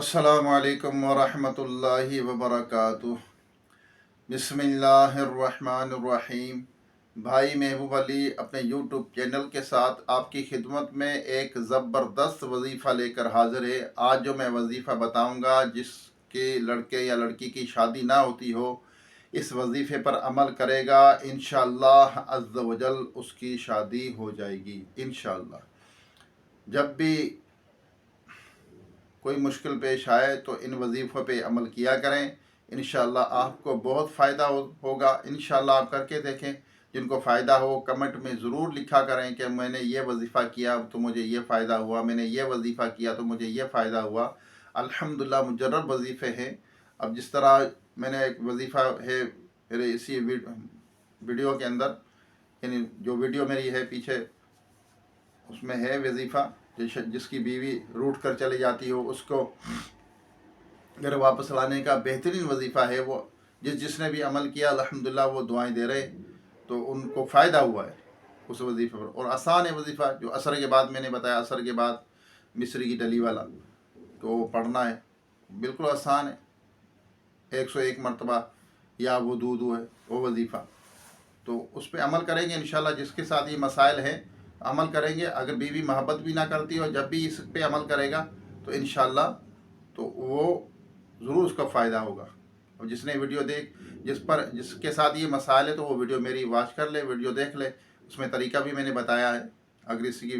अस्सलामु अलैकुम वरहमतुल्लाहि वबरकातुह। बिस्मिल्लाहिर्रहमानिर्रहीम। भाई महबूब अली अपने यूट्यूब चैनल के साथ आपकी खिदमत में एक ज़बरदस्त वजीफ़ा लेकर हाज़िर है। आज जो मैं वजीफ़ा बताऊंगा, जिसके लड़के या लड़की की शादी ना होती हो, इस वजीफ़े पर अमल करेगा, इंशाअल्लाह अज़्ज़ वजल उसकी शादी हो जाएगी इंशाअल्लाह। जब भी कोई मुश्किल पेश आए तो इन वजीफ़ों पे अमल किया करें, इंशाअल्लाह आपको बहुत फ़ायदा होगा। इंशाअल्लाह आप करके देखें। जिनको फ़ायदा हो कमेंट में ज़रूर लिखा करें कि मैंने ये वजीफ़ा किया तो मुझे ये फ़ायदा हुआ, मैंने ये वजीफ़ा किया तो मुझे ये फ़ायदा हुआ। अल्हम्दुलिल्लाह मुजर्रब वजीफ़े हैं। अब जिस तरह मैंने एक वजीफ़ा है मेरे इसी वीडियो के अंदर, यानी जो वीडियो मेरी है पीछे, उसमें है वजीफ़ा, जिसकी बीवी रूठ कर चली जाती हो उसको घर वापस लाने का बेहतरीन वजीफ़ा है। वो जिसने भी अमल किया अल्हम्दुलिल्लाह वो दुआएं दे रहे, तो उनको फ़ायदा हुआ है उस वजीफ़े पर। और आसान है वजीफ़ा, जो असर के बाद मैंने बताया, असर के बाद मिस्री की डली वाला, तो पढ़ना है, बिल्कुल आसान है। 101 मरतबा या वो दूध है वो वजीफ़ा, तो उस पर अमल करेंगे इंशाल्लाह। जिसके साथ ये मसाइल है अमल करेंगे, अगर बीवी मोहब्बत भी ना करती हो, जब भी इस पे अमल करेगा तो इंशाल्लाह तो वो ज़रूर उसका फ़ायदा होगा। और जिसने वीडियो जिसके साथ ये मसाइल है, तो वो वीडियो मेरी वॉच कर ले, वीडियो देख ले। उसमें तरीका भी मैंने बताया है। अगर इसकी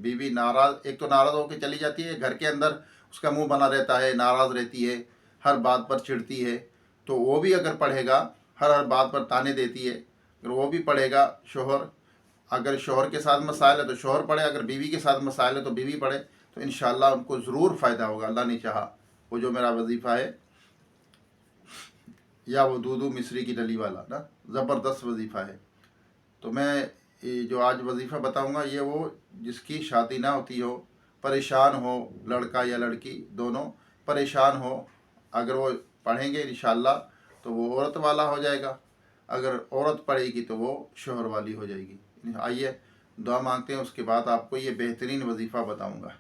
बीवी नाराज़, एक तो नाराज़ होकर चली जाती है, घर के अंदर उसका मुंह बना रहता है, नाराज़ रहती है, हर बात पर चिढ़ती है, तो वो भी अगर पढ़ेगा, हर बात पर ताने देती है, अगर वो भी पढ़ेगा, शोहर, अगर शोहर के साथ मसाइल है तो शोहर पढ़े, अगर बीवी के साथ मसाइल है तो बीवी पढ़े, तो इंशाअल्लाह उनको ज़रूर फ़ायदा होगा, अल्लाह ने चाहा। वो जो मेरा वजीफ़ा है, या वो दूधू मिस्री की डली वाला ना, ज़बरदस्त वजीफ़ा है। तो मैं जो आज वजीफ़ा बताऊंगा, ये वो जिसकी शादी ना होती हो, परेशान हो, लड़का या लड़की दोनों परेशान हो, अगर वो पढ़ेंगे इंशाअल्लाह तो वो औरत वाला हो जाएगा, अगर औरत पढ़ेगी तो वो शोहर वाली हो जाएगी। आइए दुआ मांगते हैं, उसके बाद आपको ये बेहतरीन वजीफ़ा बताऊंगा।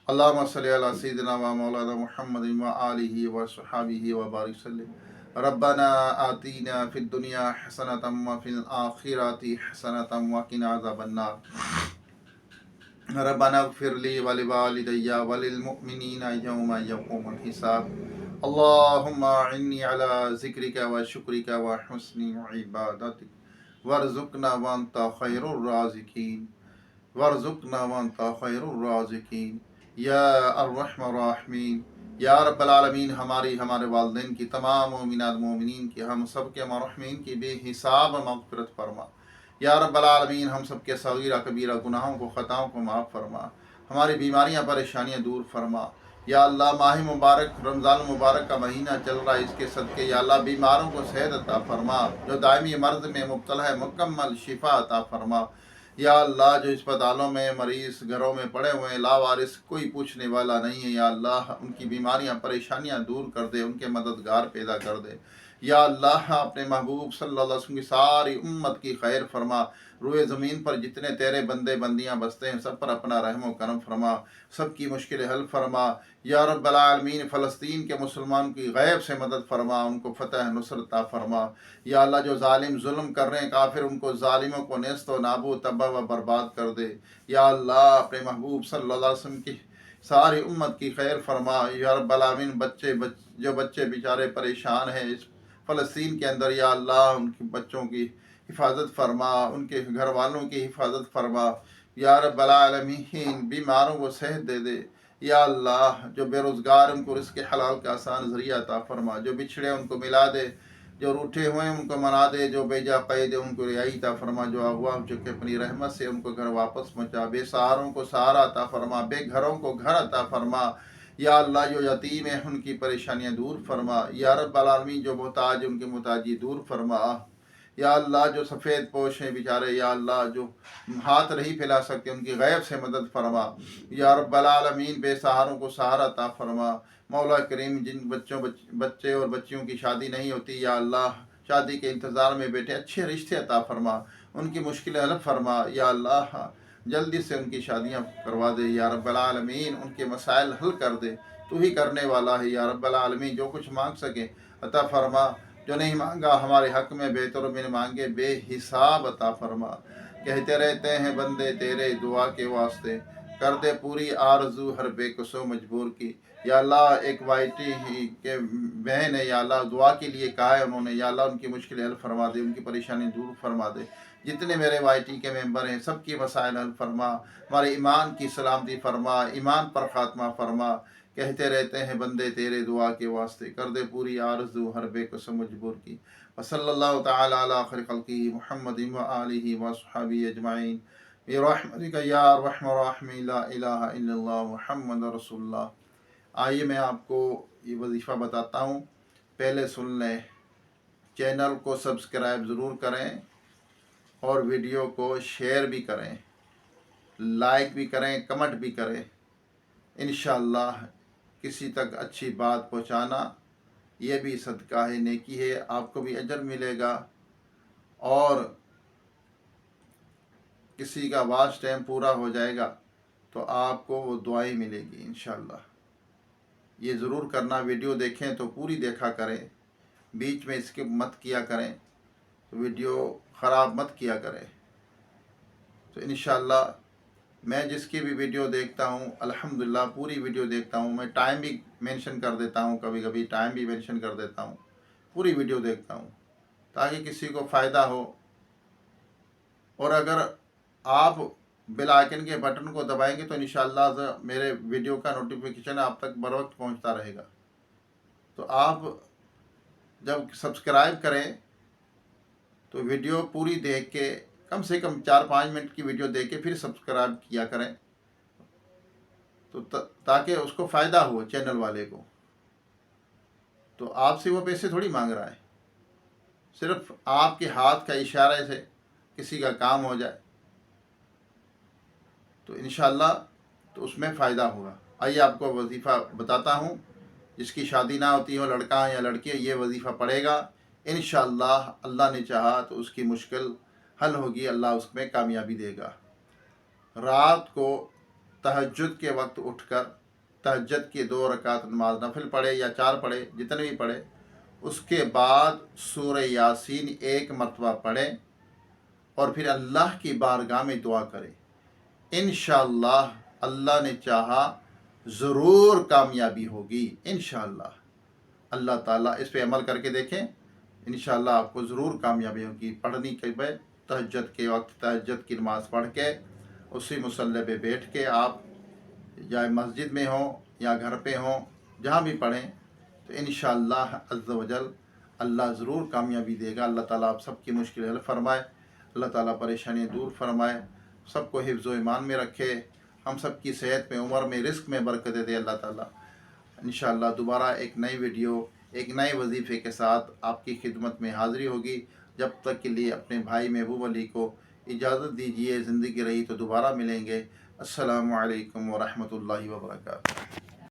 अल्लाहुम्मा सल्ली अला सय्यिदिना व मौलाना मुहम्मद व आलिहि व सहाबिहि व बारिक वसल्लम। रब्बना आतीना फिद दुनिया हसनतम व फिल आखिरति हसनतम व किना अज़ाबन्नार। रब्बना इग़फिर ली व लिवालिदैया व लिलमुमिनीना यौमा यक़ूमुल हिसाब। अल्लाहुम्मा इन्नी अला ज़िक्रिका व शुक्रिका व हुस्नि इबादतिक वर्ज़ुक़ना व अंता खैरुर राज़िकीन, वर्ज़ुक़ना व अंता खैरुर राज़िकीन या अर्रहमान राहिमीन। या रब्बल आलमीन, हमारे वालिदैन की, तमाम मोमिनात मोमिनीन की, हम सब के मरहमीन की बेहिसाब मग़फ़िरत फरमा। या रब्बल आलमीन, हम सब के सगीरा कबीरा गुनाहों को, ख़ताओं को माफ़ फरमा। हमारी बीमारियां परेशानियां दूर फरमा। या अल्लाह, माह मुबारक रमज़ान मुबारक का महीना चल रहा है, इसके सदक़े या अल्लाह बीमारों को सेहत अता फरमा, जो दायमी मर्ज़ में मुब्तला है मुकम्मल शिफा अता फरमा। या अल्लाह, जो अस्पतालों में मरीज़ घरों में पड़े हुए हैं, लावारिस, कोई पूछने वाला नहीं है, या अल्लाह उनकी बीमारियां परेशानियां दूर कर दे, उनके मददगार पैदा कर दे। या अल्लाह, अपने महबूब सल्लल्लाहु अलैहि वसल्लम की सारी उम्मत की खैर फरमा। रूए ज़मीन पर जितने तेरे बंदे बंदियां बसते हैं, सब पर अपना रहम करम फरमा, सबकी मुश्किल हल फरमा। या रब्बल आलमीन, फ़लस्तीन के मुसलमान की गैब से मदद फरमा, उनको फ़तह नुसरत अता फरमा। या अल्लाह, जो जालिम जुल्म कर रहे हैं काफिर, उनको जालिमों को नेस्त व नाबूद तबाह व बर्बाद कर दे। या अल्लाह, अपने महबूब सल्लल्लाहु अलैहि वसल्लम की सारी उम्मत की खैर फरमा। या रब्बल आलमीन, जो बच्चे बेचारे परेशान हैं इस फ़लस्तीन के अंदर, या अल्लाह उनके बच्चों की हिफाजत फरमा, उनके घर वालों की हिफाजत फरमा। या रब्बल आलमीन, बीमारों को सेहत दे दे। या अल्लाह, जो बेरोज़गार उनको रिज़्क़ हलाल का आसान ज़रिया अता फरमा, जो बिछड़े उनको मिला दे, जो रूठे हुए हैं उनको मना दे, जो बेजा कैद है उनको रिहाई अता फरमा, जो अगवा हो चुके अपनी रहमत से उनको घर वापस पहुँचा, बेसहारों को सहारा अता फरमा, बेघरों को घर अता फरमा। या अल्लाह, जो यतीम है उनकी परेशानियां दूर फरमा। या रब्बल आलमीन, जो मोहताज उनकी मोहताजी दूर फरमा। या अल्लाह, जो सफ़ेद पोश हैं बेचारे, या अल्लाह जो हाथ नहीं फैला सकते, उनकी गैब से मदद फरमा। या रब्बल आलमीन, बेसहारों को सहारा अता फरमा। मौला करीम, जिन बच्चे और बच्चियों की शादी नहीं होती, या अल्लाह शादी के इंतज़ार में बैठे, अच्छे रिश्ते अता फरमा, उनकी मुश्किलें हल फरमा। या अल्लाह, जल्दी से उनकी शादियां करवा दे। या रब्बल आलमीन, उनके मसाइल हल कर दे। تو ہی کرنے والا ہے یا رب العالمین۔ جو کچھ مانگ سکے عطا فرما، جو نہیں مانگا ہمارے حق میں بہتر من مانگے بے حساب عطا فرما۔ کہتے رہتے ہیں بندے تیرے دعا کے واسطے، کر دے پوری آرزو ہر بے کسو مجبور کی۔ یا اللہ ایک وائی ٹی کے بہن ہے، یا اللہ دعا کے لیے کہا ہے انہوں نے، یا اللہ ان کی مشکل حل فرما دے، ان کی پریشانی دور فرما دے۔ جتنے میرے وائی ٹی کے ممبر ہیں سب کی مسائل حل فرما، ہمارے ایمان کی سلامتی فرما، ایمان پر خاتمہ فرما۔ کہتے رہتے ہیں بندے تیرے دعا کے واسطے، کر دے پوری آرزو ہر بے قسم مجبور کی۔ وصلی اللہ تعالی علی خیر خلقہ محمد و آلہ و صحبہ اجمعین برحمتک یا ارحم الراحمین، لا الہ الا اللہ محمد رسول اللہ۔ آئیے میں آپ کو یہ وظیفہ بتاتا ہوں، پہلے سن لیں۔ چینل کو سبسکرائب ضرور کریں اور ویڈیو کو شیئر بھی کریں، لائک بھی کریں، کمنٹ بھی کریں۔ انشاءاللہ کسی تک اچھی بات پہنچانا یہ بھی صدقہ ہے، نیکی ہے، آپ کو بھی اجر ملے گا، اور کسی کا واچ ٹائم پورا ہو جائے گا تو آپ کو وہ دعائیں ملے گی انشاءاللہ۔ یہ ضرور کرنا، ویڈیو دیکھیں تو پوری دیکھا کریں، بیچ میں اسکپ مت کیا کریں، ویڈیو خراب مت کیا کریں۔ تو انشاءاللہ میں جس کی بھی ویڈیو دیکھتا ہوں الحمدللہ پوری ویڈیو دیکھتا ہوں، میں ٹائم بھی مینشن کر دیتا ہوں، کبھی کبھی ٹائم بھی مینشن کر دیتا ہوں، پوری ویڈیو دیکھتا ہوں تاکہ کسی کو فائدہ ہو۔ اور اگر آپ بیل آئیکن کے بٹن کو دبائیں گے تو انشاءاللہ میرے ویڈیو کا نوٹیفیکیشن آپ تک بر وقت پہنچتا رہے گا۔ تو آپ جب سبسکرائب کریں تو ویڈیو پوری دیکھ کے، کم سے کم 4-5 منٹ کی ویڈیو دیکھ کے پھر سبسکرائب کیا کریں، تو تاکہ اس کو فائدہ ہو چینل والے کو۔ تو آپ سے وہ پیسے تھوڑی مانگ رہا ہے، صرف آپ کے ہاتھ کا اشارے سے کسی کا کام ہو جائے تو انشاءاللہ تو اس میں فائدہ ہوگا۔ آئیے آپ کو وظیفہ بتاتا ہوں، جس کی شادی نہ ہوتی ہو، لڑکا یا لڑکی، یہ وظیفہ پڑھے گا انشاءاللہ، اللہ نے چاہا تو اس کی مشکل حل ہوگی، اللہ اس میں کامیابی دے گا۔ رات کو تہجد کے وقت اٹھ کر تہجد کی 2 رکعت نماز نفل پڑھے یا 4 پڑھے، جتنے بھی پڑھے، اس کے بعد سورہ یاسین 1 مرتبہ پڑھے اور پھر اللہ کی بارگاہ میں دعا کرے۔ انشاءاللہ اللہ نے چاہا ضرور کامیابی ہوگی انشاءاللہ۔ اللہ تعالیٰ اس پہ عمل کر کے دیکھیں، انشاءاللہ آپ کو ضرور کامیابی ہوگی۔ پڑھنی کے بعد تہجد کے وقت تہجد کی نماز پڑھ کے اسی مصلی پہ بیٹھ کے آپ یا مسجد میں ہوں یا گھر پہ ہوں، جہاں بھی پڑھیں، تو انشاءاللہ عز و جل اللہ ضرور کامیابی دے گا۔ اللہ تعالیٰ آپ سب کی مشکل حل فرمائے، اللہ تعالیٰ پریشانیاں دور فرمائے، سب کو حفظ و ایمان میں رکھے، ہم سب کی صحت میں، عمر میں، رزق میں برکت دے اللہ تعالیٰ۔ انشاءاللہ دوبارہ ایک نئی ویڈیو، ایک نئے وظیفے کے ساتھ آپ کی خدمت میں حاضری ہوگی۔ جب تک کے لیے اپنے بھائی محبوب علی کو اجازت دیجیے، زندگی رہی تو دوبارہ ملیں گے۔ السلام علیکم ورحمۃ اللہ وبرکاتہ۔